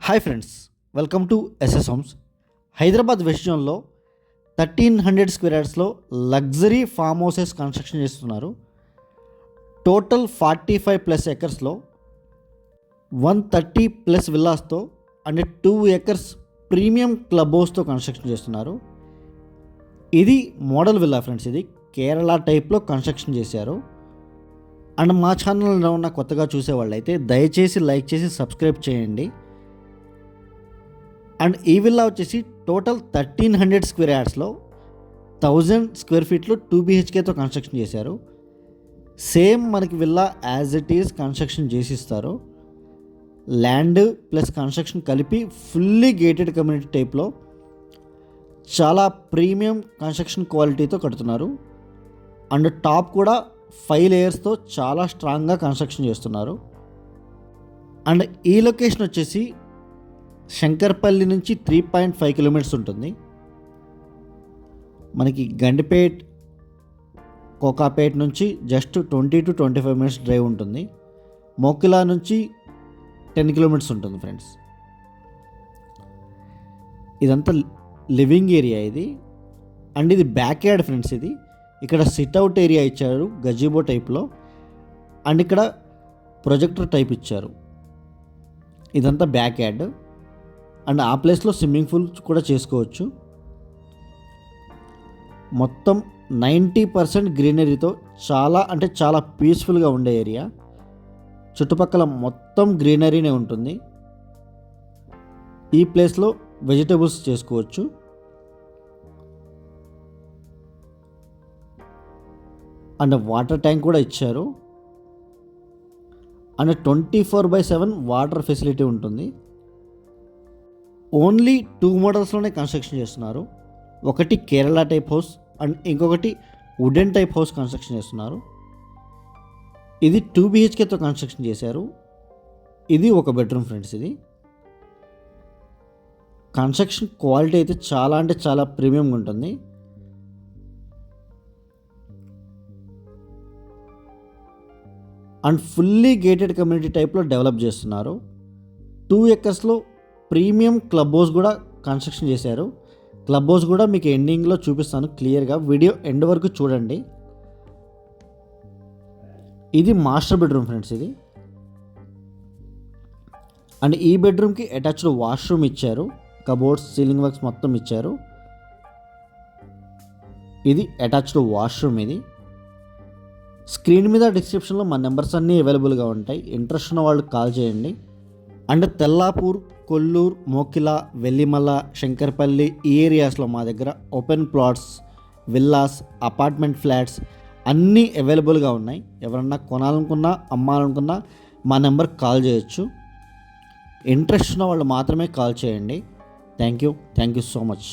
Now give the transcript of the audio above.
Hi friends, welcome to SS Homes. Hyderabad west జోన్లో 1300 square యార్డ్స్లో luxury farmhouses construction చేస్తున్నారు. Total 45+ ఎకర్స్లో 130+ విల్లాస్తో అండ్ 2 ఎకర్స్ ప్రీమియం క్లబ్ హౌస్తో కన్స్ట్రక్షన్ చేస్తున్నారు. ఇది మోడల్ విల్లా ఫ్రెండ్స్. ఇది కేరళ టైప్లో కన్స్ట్రక్షన్ చేశారు. అండ్ మా ఛానల్లో ఉన్న కొత్తగా చూసేవాళ్ళు అయితే దయచేసి లైక్ చేసి సబ్స్క్రైబ్ చేయండి. అండ్ ఈ విల్లా వచ్చేసి టోటల్ 1300 స్క్వేర్ యార్డ్స్లో 1000 స్క్వేర్ ఫీట్లో 2 BHKతో కన్స్ట్రక్షన్ చేశారు. సేమ్ మనకి villa as it is construction చేసిస్తారు. ల్యాండ్ ప్లస్ కన్స్ట్రక్షన్ కలిపి ఫుల్లీ గేటెడ్ కమ్యూనిటీ టైప్లో చాలా ప్రీమియం కన్స్ట్రక్షన్ క్వాలిటీతో కడుతున్నారు. అండ్ టాప్ కూడా 5 లేయర్స్తో చాలా స్ట్రాంగ్గా కన్స్ట్రక్షన్ చేస్తున్నారు. అండ్ ఈ లొకేషన్ వచ్చేసి శంకర్పల్లి నుంచి 3.5 కిలోమీటర్స్ ఉంటుంది. మనకి గండిపేట్, కోకాపేట్ నుంచి జస్ట్ 20 to 25 మినిట్స్ డ్రైవ్ ఉంటుంది. మోకిలా నుంచి 10 కిలోమీటర్స్ ఉంటుంది ఫ్రెండ్స్. ఇదంతా లివింగ్ ఏరియా ఇది. అండ్ ఇది బ్యాక్ యార్డ్ ఫ్రెండ్స్. ఇది ఇక్కడ సిట్అవుట్ ఏరియా ఇచ్చారు గజీబో టైప్లో. అండ్ ఇక్కడ ప్రొజెక్టర్ టైప్ ఇచ్చారు. ఇదంతా బ్యాక్ యార్డ్. అండ్ ఆ ప్లేస్లో స్విమ్మింగ్ పూల్ కూడా చేసుకోవచ్చు. మొత్తం 90% గ్రీనరీతో చాలా అంటే చాలా పీస్ఫుల్గా ఉండే ఏరియా. చుట్టుపక్కల మొత్తం గ్రీనరీనే ఉంటుంది. ఈ ప్లేస్లో వెజిటేబుల్స్ చేసుకోవచ్చు. అండ్ వాటర్ ట్యాంక్ కూడా ఇచ్చారు. అండ్ 24/7 వాటర్ ఫెసిలిటీ ఉంటుంది. ఓన్లీ 2 మోడల్స్లోనే కన్స్ట్రక్షన్ చేస్తున్నారు. ఒకటి కేరళ టైప్ హౌస్ అండ్ ఇంకొకటి వుడెన్ టైప్ హౌస్ కన్స్ట్రక్షన్ చేస్తున్నారు. ఇది 2 BHKతో కన్స్ట్రక్షన్ చేశారు. ఇది ఒక బెడ్రూమ్ ఫ్రెండ్స్. ఇది కన్స్ట్రక్షన్ క్వాలిటీ అయితే చాలా అంటే చాలా ప్రీమియంగా ఉంటుంది. అండ్ ఫుల్లీ గేటెడ్ కమ్యూనిటీ టైప్లో డెవలప్ చేస్తున్నారు. 2 ఎకర్స్లో ప్రీమియం క్లబ్ హౌస్ కూడా కన్స్ట్రక్షన్ చేశారు. క్లబ్ హౌస్ కూడా మీకు ఎండింగ్లో చూపిస్తాను క్లియర్గా. వీడియో ఎండ్ వరకు చూడండి. ఇది మాస్టర్ బెడ్రూమ్ ఫ్రెండ్స్. ఇది అండ్ ఈ బెడ్రూమ్కి అటాచ్డ్ వాష్రూమ్ ఇచ్చారు. కబోర్డ్స్, సీలింగ్ వర్క్స్ మొత్తం ఇచ్చారు. ఇది అటాచ్డ్ వాష్రూమ్. ఇది స్క్రీన్ మీద డిస్క్రిప్షన్లో మా నెంబర్స్ అన్నీ అవైలబుల్గా ఉంటాయి. ఇంట్రెస్ట్ ఉన్న వాళ్ళు కాల్ చేయండి. అండ్ తెల్లాపూర్, కొల్లూరు, మోకిలా, వెల్లిమల, శంకర్పల్లి ఈ ఏరియాస్లో మా దగ్గర open plots, villas, apartment flats అన్నీ అవైలబుల్గా ఉన్నాయి. ఎవరన్నా కొనాలనుకున్నా, అమ్మాలనుకున్నా మా నెంబర్కి కాల్ చేయొచ్చు. ఇంట్రెస్ట్ ఉన్న వాళ్ళు మాత్రమే కాల్ చేయండి. Thank you so much.